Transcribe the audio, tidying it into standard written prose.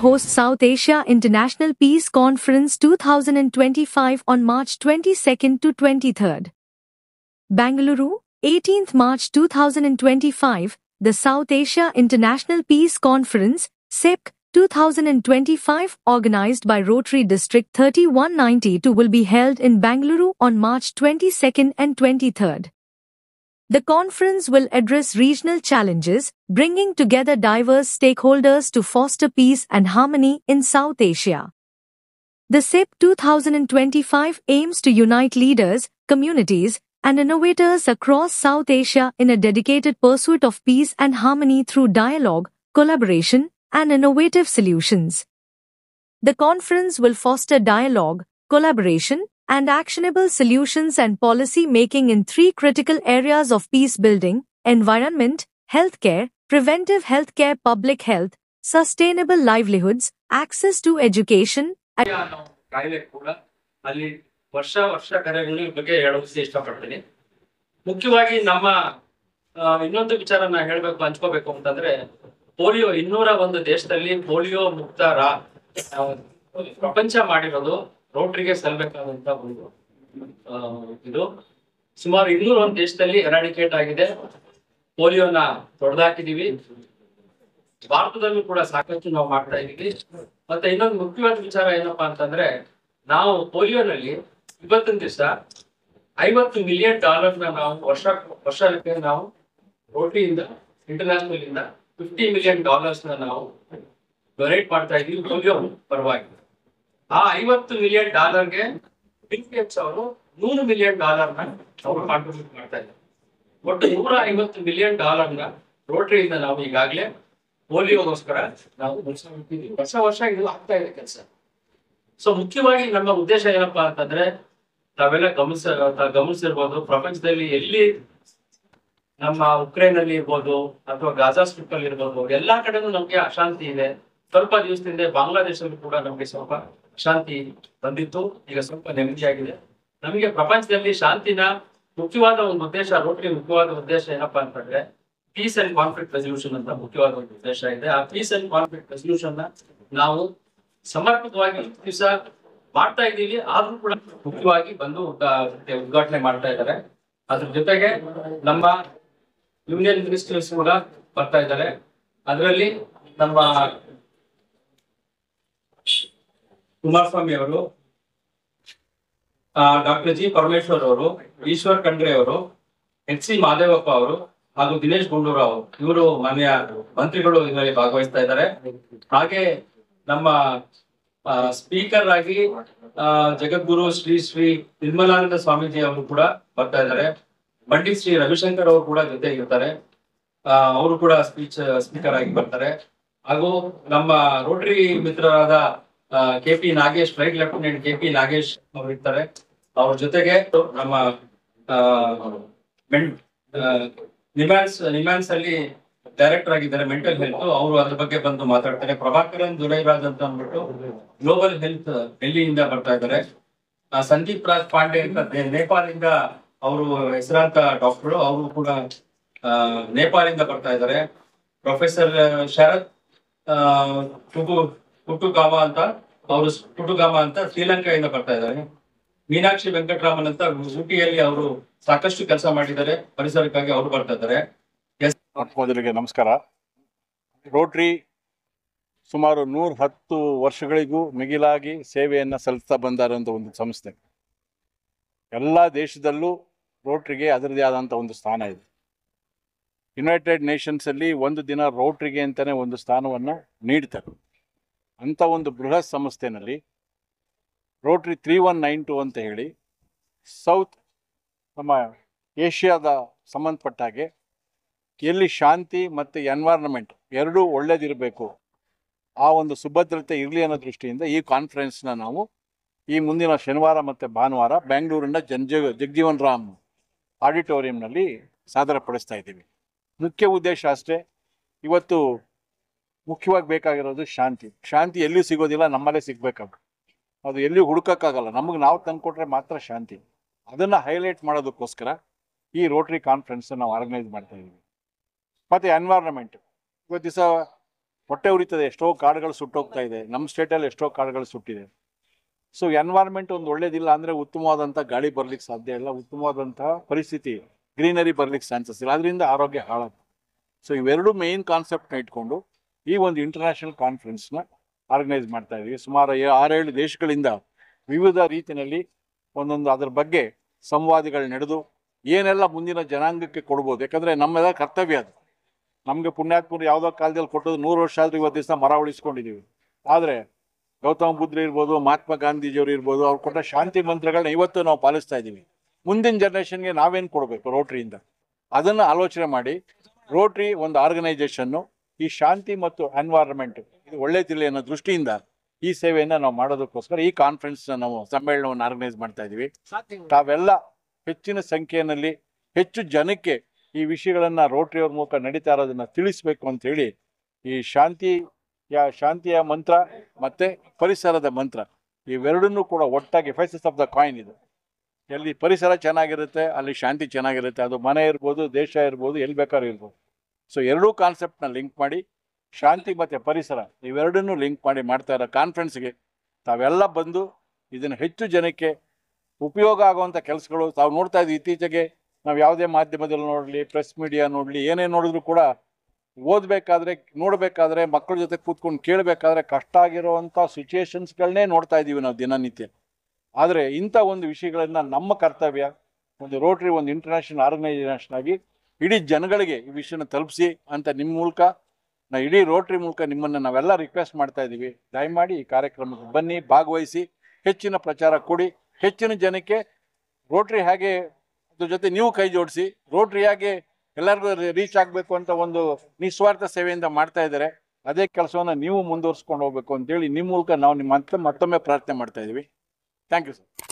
host South Asia International Peace Conference 2025 on March 22nd to 23rd. Bangalore, 18th March 2025, the South Asia International Peace Conference, SEPC, 2025, organized by Rotary District 3192 will be held in Bangalore on March 22nd and 23rd. The conference will address regional challenges, bringing together diverse stakeholders to foster peace and harmony in South Asia. The SEPC 2025 aims to unite leaders, communities, and innovators across South Asia in a dedicated pursuit of peace and harmony through dialogue, collaboration, and innovative solutions. The conference will foster dialogue, collaboration, and actionable solutions and policy making in three critical areas of peace building: environment, healthcare, preventive healthcare, public health, sustainable livelihoods, access to education. ವರ್ಷ ಕಾರ್ಯಗಳ ಬಗ್ಗೆ ಹೇಳೋಕೆ ಇಷ್ಟಪಡ್ತೀನಿ. ಮುಖ್ಯವಾಗಿ ನಮ್ಮ ಇನ್ನೊಂದು ವಿಚಾರ ನಾ ಹೇಳಬೇಕು ಹಂಚ್ಕೋಬೇಕು ಅಂತಂದ್ರೆ, ಪೋಲಿಯೋ 201 ದೇಶದಲ್ಲಿ ಪೋಲಿಯೋ ಮುಕ್ತ ಪ್ರಪಂಚ ಮಾಡಿರೋದು ರೋಟರಿಗೆ ಸಲ್ಲಬೇಕಾದಂತ ಒಂದು ಇದು. ಸುಮಾರು 201 ದೇಶದಲ್ಲಿ ಎರಾಡಿಕೇಟ್ ಆಗಿದೆ. ಪೋಲಿಯೋನ ತೊಡೆದಾಕಿದೀವಿ. ಭಾರತದಲ್ಲೂ ಕೂಡ ಸಾಕಷ್ಟು ನಾವು ಮಾಡ್ತಾ ಇದೀವಿ. ಮತ್ತೆ ಇನ್ನೊಂದು ಮುಖ್ಯವಾದ ವಿಚಾರ ಏನಪ್ಪಾ ಅಂತಂದ್ರೆ, ನಾವು ಪೋಲಿಯೋನಲ್ಲಿ ಇವತ್ತಿನ ದಿವಸ $50 ಮಿಲಿಯನ್ ನಾವು ವರ್ಷಕ್ಕೆ ನಾವು ರೋಟರಿಯಿಂದ ಇಂಟರ್ನ್ಯಾಷನಲ್ ಇಂದ $50 ಮಿಲಿಯನ್ ನಾವು ಡೊನೇಟ್ ಮಾಡ್ತಾ ಇದೀವಿ ಪೋಲಿಯೋ ಪರವಾಗಿ. ಆ $50 ಮಿಲಿಯನ್ ಬಿಲ್ ಗೇಟ್ಸ್ ಅವರು $100 ಮಿಲಿಯನ್ ಅವರು ಕಾಂಟ್ರಿಬ್ಯೂಟ್ ಮಾಡ್ತಾ ಇದ್ದಾರೆ. ಒಟ್ಟು $150 ಮಿಲಿಯನ್ ರೋಟರಿಯಿಂದ ನಾವು ಈಗಾಗಲೇ ಪೋಲಿಯೋಗೋಸ್ಕರ ನಾವು ವರ್ಷ ಇದು ಆಗ್ತಾ ಇದೆ ಕೆಲಸ. ಸೊ ಮುಖ್ಯವಾಗಿ ನಮ್ಮ ಉದ್ದೇಶ ಏನಪ್ಪಾ ಅಂತಂದ್ರೆ, ತಾವೆಲ್ಲ ಗಮನಿಸಿರ್ಬೋದು, ಪ್ರಪಂಚದಲ್ಲಿ ಎಲ್ಲಿ ನಮ್ಮ ಉಕ್ರೇನ್ ಅಲ್ಲಿ ಇರ್ಬೋದು ಅಥವಾ ಗಾಜಾ ಸ್ಟ್ರಿಪ್ ಅಲ್ಲಿ ಇರ್ಬೋದು, ಎಲ್ಲಾ ಕಡೆನೂ ನಮ್ಗೆ ಅಶಾಂತಿ ಇದೆ. ಸ್ವಲ್ಪ ದಿವಸದಿಂದ ಬಾಂಗ್ಲಾದೇಶಲ್ಲೂ ಕೂಡ ನಮ್ಗೆ ಸ್ವಲ್ಪ ಅಶಾಂತಿ ಬಂದಿತ್ತು. ಈಗ ಸ್ವಲ್ಪ ನೆಮ್ಮದಿಯಾಗಿದೆ. ನಮಗೆ ಪ್ರಪಂಚದಲ್ಲಿ ಶಾಂತಿನ ಮುಖ್ಯವಾದ ಒಂದು ಉದ್ದೇಶ, ರೋಟರಿ ಮುಖ್ಯವಾದ ಉದ್ದೇಶ ಏನಪ್ಪಾ ಅಂತಂದ್ರೆ ಪೀಸ್ ಅಂಡ್ ಕಾನ್ಫ್ಲಿಕ್ಟ್ ರೆಸಲ್ಯೂಷನ್ ಅಂತ ಮುಖ್ಯವಾದ ಒಂದು ಉದ್ದೇಶ ಇದೆ. ಆ ಪೀಸ್ ಅಂಡ್ ಕಾನ್ಫ್ಲಿಕ್ಟ್ ರೆಸಲ್ಯೂಷನ್ ನ ನಾವು ಸಮರ್ಪಕವಾಗಿ ದಿವಸ ಮಾಡ್ತಾ ಇದ್ದೀವಿ. ಆದ್ರೂ ಕೂಡ ಮುಖ್ಯವಾಗಿ ಬಂದು ಉದ್ಘಾಟನೆ ಮಾಡ್ತಾ ಇದ್ದಾರೆ. ಅದ್ರ ಜೊತೆಗೆ ನಮ್ಮ ಯೂನಿಯನ್ ಮಿನಿಸ್ಟರ್ಸ್ ಕೂಡ ಬರ್ತಾ ಇದ್ದಾರೆ. ಅದರಲ್ಲಿ ನಮ್ಮ ಕುಮಾರಸ್ವಾಮಿ ಅವರು, ಡಾಕ್ಟರ್ ಜಿ ಪರಮೇಶ್ವರ್ ಅವರು, ಈಶ್ವರ್ ಖಂಡ್ರೆ ಅವರು, ಎಚ್ ಸಿ ಮಾದೇವಪ್ಪ ಅವರು ಹಾಗೂ ದಿನೇಶ್ ಗುಂಡೂರಾವ್ ಇವರು ಮಾನ್ಯ ಮಂತ್ರಿಗಳು ಇದರಲ್ಲಿ ಭಾಗವಹಿಸ್ತಾ ಇದ್ದಾರೆ. ಹಾಗೆ ನಮ್ಮ ಸ್ಪೀಕರ್ ಆಗಿ ಜಗದ್ಗುರು ಶ್ರೀ ಶ್ರೀ ನಿರ್ಮಲಾನಂದ ಸ್ವಾಮೀಜಿ ಅವರು ಕೂಡ ಬರ್ತಾ ಇದ್ದಾರೆ. ಪಂಡಿತ್ ಶ್ರೀ ರವಿಶಂಕರ್ ಅವರು ಕೂಡ ಜೊತೆಗಿರ್ತಾರೆ. ಅವರು ಕೂಡ ಸ್ಪೀಕರ್ ಆಗಿ ಬರ್ತಾರೆ. ಹಾಗೂ ನಮ್ಮ ರೋಟರಿ ಮಿತ್ರರಾದ KP Nagesh, flight lieutenant KP Nagesh ಅವರು ಇರ್ತಾರೆ. ಅವ್ರ ಜೊತೆಗೆ ನಮ್ಮ ನಿಮ್ಯಾನ್ಸ್ ಅಲ್ಲಿ ಡೈರೆಕ್ಟರ್ ಆಗಿದ್ದಾರೆ ಮೆಂಟಲ್ ಹೆಲ್ತ್, ಅವರು ಅದ್ರ ಬಗ್ಗೆ ಬಂದು ಮಾತಾಡ್ತಾರೆ. ಪ್ರಭಾಕರನ್ ದುರೈರಾಜ್ ಅಂತ ಅಂದ್ಬಿಟ್ಟು ಗ್ಲೋಬಲ್ ಹೆಲ್ತ್ ಡೆಲ್ಲಿಯಿಂದ ಬರ್ತಾ ಇದ್ದಾರೆ. ಸಂದೀಪ್ ರಾಜ್ ಪಾಂಡೆ ಅಂತ ನೇಪಾಳಿಂದ, ಅವರು ಹೆಸರಾಂತ ಡಾಕ್ಟರ್, ಅವರು ಕೂಡ ನೇಪಾಳಿಂದ ಬರ್ತಾ ಇದ್ದಾರೆ. ಪ್ರೊಫೆಸರ್ ಶರತ್ ಕುಟುಗಾಮ ಅಂತ ಶ್ರೀಲಂಕಾದಿಂದ ಬರ್ತಾ ಇದ್ದಾರೆ. ಮೀನಾಕ್ಷಿ ವೆಂಕಟರಾಮನ್ ಅಂತ ಊಟಿಯಲ್ಲಿ ಅವರು ಸಾಕಷ್ಟು ಕೆಲಸ ಮಾಡಿದ್ದಾರೆ ಪರಿಸರಕ್ಕಾಗಿ, ಅವರು ಬರ್ತಾ ಇದ್ದಾರೆ. ಮೊದಲಿಗೆ ನಮಸ್ಕಾರ. ರೋಟರಿ ಸುಮಾರು 110 ವರ್ಷಗಳಿಗೂ ಮಿಗಿಲಾಗಿ ಸೇವೆಯನ್ನು ಸಲ್ಲಿಸ್ತಾ ಬಂದಾರಂಥ ಒಂದು ಸಂಸ್ಥೆ. ಎಲ್ಲ ದೇಶದಲ್ಲೂ ರೋಟ್ರಿಗೆ ಅದರದೇ ಆದಂಥ ಒಂದು ಸ್ಥಾನ ಇದೆ. ಯುನೈಟೆಡ್ ನೇಷನ್ಸಲ್ಲಿ ಒಂದು ದಿನ ರೋಟ್ರಿಗೆ ಅಂತಲೇ ಒಂದು ಸ್ಥಾನವನ್ನು ನೀಡ್ತಾರೆ. ಅಂಥ ಒಂದು ಬೃಹತ್ ಸಂಸ್ಥೆಯಲ್ಲಿ ರೋಟ್ರಿ 3192 ಅಂತ ಹೇಳಿ ಸೌತ್ ನಮ್ಮ ಏಷ್ಯಾದ ಸಂಬಂಧಪಟ್ಟ ಹಾಗೆ ಎಲ್ಲಿ ಶಾಂತಿ ಮತ್ತು ಎನ್ವೈರನ್ಮೆಂಟ್ ಎರಡೂ ಒಳ್ಳೇದಿರಬೇಕು, ಆ ಒಂದು ಸುಭದ್ರತೆ ಇರಲಿ ಅನ್ನೋ ದೃಷ್ಟಿಯಿಂದ ಈ ಕಾನ್ಫರೆನ್ಸ್ನ ನಾವು ಈ ಮುಂದಿನ ಶನಿವಾರ ಮತ್ತು ಭಾನುವಾರ ಬೆಂಗಳೂರಿನ ಜಗಜೀವನ್ ರಾಮ್ ಆಡಿಟೋರಿಯಂನಲ್ಲಿ ಸಾದರಪಡಿಸ್ತಾ ಇದ್ದೀವಿ. ಮುಖ್ಯ ಉದ್ದೇಶ ಅಷ್ಟೇ. ಇವತ್ತು ಮುಖ್ಯವಾಗಿ ಬೇಕಾಗಿರೋದು ಶಾಂತಿ ಎಲ್ಲಿ ಸಿಗೋದಿಲ್ಲ, ನಮ್ಮಲ್ಲೇ ಸಿಗಬೇಕಾಗ, ಅದು ಎಲ್ಲಿ ಹುಡುಕೋಕ್ಕಾಗಲ್ಲ. ನಮಗೆ ನಾವು ತಂದುಕೊಟ್ರೆ ಮಾತ್ರ ಶಾಂತಿ. ಅದನ್ನು ಹೈಲೈಟ್ ಮಾಡೋದಕ್ಕೋಸ್ಕರ ಈ ರೋಟರಿ ಕಾನ್ಫರೆನ್ಸ್ ನಾವು ಆರ್ಗನೈಸ್ ಮಾಡ್ತಾ ಇದ್ದೀವಿ. ಮತ್ತು ಎನ್ವೈರನ್ಮೆಂಟ್ ಇವತ್ತು ದಿವಸ ಹೊಟ್ಟೆ ಉರಿತದೆ. ಎಷ್ಟೋ ಕಾಡುಗಳು ಸುಟ್ಟೋಗ್ತಾ ಇದೆ, ನಮ್ಮ ಸ್ಟೇಟಲ್ಲಿ ಎಷ್ಟೋ ಕಾಡುಗಳು ಸುಟ್ಟಿದೆ. ಸೊ ಎನ್ವೈರ್ಮೆಂಟ್ ಒಂದು ಒಳ್ಳೇದಿಲ್ಲ ಅಂದರೆ ಉತ್ತಮವಾದಂಥ ಗಾಳಿ ಬರ್ಲಿಕ್ಕೆ ಸಾಧ್ಯ ಇಲ್ಲ, ಉತ್ತಮವಾದಂತಹ ಪರಿಸ್ಥಿತಿ ಗ್ರೀನರಿ ಬರ್ಲಿಕ್ಕೆ ಚಾನ್ಸಸ್ ಇಲ್ಲ, ಅದರಿಂದ ಆರೋಗ್ಯ ಹಾಳಾಗ್ತದೆ. ಸೊ ಇವೆರಡು ಮೇಯ್ನ್ ಕಾನ್ಸೆಪ್ಟ್ನ ಇಟ್ಕೊಂಡು ಈ ಒಂದು ಇಂಟರ್ನ್ಯಾಷನಲ್ ಕಾನ್ಫರೆನ್ಸ್ನ ಆರ್ಗನೈಸ್ ಮಾಡ್ತಾ ಇದ್ದೀವಿ. ಸುಮಾರು 6-7 ದೇಶಗಳಿಂದ ವಿವಿಧ ರೀತಿಯಲ್ಲಿ ಒಂದೊಂದು ಅದ್ರ ಬಗ್ಗೆ ಸಂವಾದಗಳು ನಡೆದು ಏನೆಲ್ಲ ಮುಂದಿನ ಜನಾಂಗಕ್ಕೆ ಕೊಡ್ಬೋದು. ಯಾಕಂದರೆ ನಮ್ಮೆಲ್ಲ ಕರ್ತವ್ಯ ಅದು. ನಮಗೆ ಪುಣ್ಯಾತ್ಮರು ಯಾವುದೋ ಕಾಲದಲ್ಲಿ ಕೊಟ್ಟದ್ದು 100 ವರ್ಷ ಆದರೂ ಇವತ್ತು ದಿವಸ ಮರ ಉಳಿಸ್ಕೊಂಡಿದ್ದೀವಿ. ಆದರೆ ಗೌತಮ ಬುದ್ಧರು ಇರ್ಬೋದು, ಮಹಾತ್ಮ ಗಾಂಧೀಜಿಯವರು ಇರ್ಬೋದು, ಅವ್ರು ಕೊಟ್ಟ ಶಾಂತಿ ಮಂತ್ರಗಳನ್ನ ಇವತ್ತು ನಾವು ಪಾಲಿಸ್ತಾ ಇದ್ದೀವಿ. ಮುಂದಿನ ಜನ್ರೇಷನ್ಗೆ ನಾವೇನು ಕೊಡಬೇಕು ರೋಟ್ರಿಯಿಂದ, ಅದನ್ನು ಆಲೋಚನೆ ಮಾಡಿ ರೋಟ್ರಿ ಒಂದು ಆರ್ಗನೈಸೇಷನ್ನು ಈ ಶಾಂತಿ ಮತ್ತು ಎನ್ವೈರನ್ಮೆಂಟ್ ಇದು ಒಳ್ಳೆಯದಿಲ್ಲ ಅನ್ನೋ ದೃಷ್ಟಿಯಿಂದ ಈ ಸೇವೆಯನ್ನು ನಾವು ಮಾಡೋದಕ್ಕೋಸ್ಕರ ಈ ಕಾನ್ಫರೆನ್ಸ್ನ ನಾವು ಸಮ್ಮೇಳನವನ್ನು ಆರ್ಗನೈಸ್ ಮಾಡ್ತಾ ಇದ್ದೀವಿ. ತಾವೆಲ್ಲ ಹೆಚ್ಚಿನ ಸಂಖ್ಯೆಯಲ್ಲಿ ಹೆಚ್ಚು ಜನಕ್ಕೆ ಈ ವಿಷಯಗಳನ್ನು ರೋಟ್ರಿಯವ್ರ ಮೂಲಕ ನಡೀತಾ ಇರೋದನ್ನು ತಿಳಿಸ್ಬೇಕು ಅಂತೇಳಿ ಈ ಶಾಂತಿಯ ಮಂತ್ರ ಮತ್ತು ಪರಿಸರದ ಮಂತ್ರ ಇವೆರಡನ್ನೂ ಕೂಡ ಒಟ್ಟಾಗಿ ಫೇಸಸ್ ಆಫ್ ದ ಕಾಯಿನ್ ಇದು. ಎಲ್ಲಿ ಪರಿಸರ ಚೆನ್ನಾಗಿರುತ್ತೆ ಅಲ್ಲಿ ಶಾಂತಿ ಚೆನ್ನಾಗಿರುತ್ತೆ. ಅದು ಮನೆ ಇರ್ಬೋದು, ದೇಶ ಇರ್ಬೋದು, ಎಲ್ಲಿ ಬೇಕಾದ್ರೂ ಇರ್ಬೋದು. ಸೊ ಎರಡೂ ಕಾನ್ಸೆಪ್ಟ್ನ ಲಿಂಕ್ ಮಾಡಿ ಶಾಂತಿ ಮತ್ತು ಪರಿಸರ ಇವೆರಡನ್ನೂ ಲಿಂಕ್ ಮಾಡಿ ಮಾಡ್ತಾ ಇರೋ ಕಾನ್ಫರೆನ್ಸ್ಗೆ ತಾವೆಲ್ಲ ಬಂದು ಇದನ್ನು ಹೆಚ್ಚು ಜನಕ್ಕೆ ಉಪಯೋಗ ಆಗುವಂಥ ಕೆಲಸಗಳು ತಾವು ನೋಡ್ತಾ ಇದ್ದೀವಿ. ಇತ್ತೀಚೆಗೆ ನಾವು ಯಾವುದೇ ಮಾಧ್ಯಮದಲ್ಲಿ ನೋಡಲಿ, ಪ್ರೆಸ್ ಮೀಡಿಯಾ ನೋಡಲಿ, ಏನೇ ನೋಡಿದ್ರು ಕೂಡ ಓದಬೇಕಾದ್ರೆ ನೋಡಬೇಕಾದ್ರೆ ಮಕ್ಕಳ ಜೊತೆ ಕೂತ್ಕೊಂಡು ಕೇಳಬೇಕಾದ್ರೆ ಕಷ್ಟ ಆಗಿರುವಂಥ ಸಿಚುಯೇಷನ್ಸ್ಗಳನ್ನೇ ನೋಡ್ತಾ ಇದ್ದೀವಿ ನಾವು ದಿನನಿತ್ಯ. ಆದರೆ ಇಂಥ ಒಂದು ವಿಷಯಗಳನ್ನು ನಮ್ಮ ಕರ್ತವ್ಯ ಒಂದು ರೋಟ್ರಿ ಒಂದು ಇಂಟರ್ನ್ಯಾಷನಲ್ ಆರ್ಗನೈಸೇಷನ್ ಆಗಿ ಇಡೀ ಜನಗಳಿಗೆ ಈ ವಿಷಯನ ತಲುಪಿಸಿ ಅಂತ ನಿಮ್ಮ ಮೂಲಕ ಇಡೀ ರೋಟ್ರಿ ಮೂಲಕ ನಿಮ್ಮನ್ನು ನಾವೆಲ್ಲ ರಿಕ್ವೆಸ್ಟ್ ಮಾಡ್ತಾ ಇದ್ದೀವಿ. ದಯಮಾಡಿ ಈ ಕಾರ್ಯಕ್ರಮಕ್ಕೆ ಬನ್ನಿ, ಭಾಗವಹಿಸಿ, ಹೆಚ್ಚಿನ ಪ್ರಚಾರ ಕೊಡಿ. ಹೆಚ್ಚಿನ ಜನಕ್ಕೆ ರೋಟ್ರಿ ಹೇಗೆ ಅದ್ರ ಜೊತೆ ನೀವು ಕೈ ಜೋಡಿಸಿ ರೋಟ್ರಿ ಹೇಗೆ ಎಲ್ಲರಿಗೂ ರೀಚ್ ಆಗಬೇಕು ಅಂತ ಒಂದು ನಿಸ್ವಾರ್ಥ ಸೇವೆಯಿಂದ ಮಾಡ್ತಾ ಇದ್ದಾರೆ. ಅದೇ ಕೆಲಸವನ್ನು ನೀವು ಮುಂದುವರಿಸ್ಕೊಂಡು ಹೋಗ್ಬೇಕು ಅಂತೇಳಿ ನಿಮ್ಮ ಮೂಲಕ ನಾವು ನಿಮ್ಮ ಮತ್ತೊಮ್ಮೆ ಪ್ರಾರ್ಥನೆ ಮಾಡ್ತಾ ಇದ್ದೀವಿ. Thank you sir.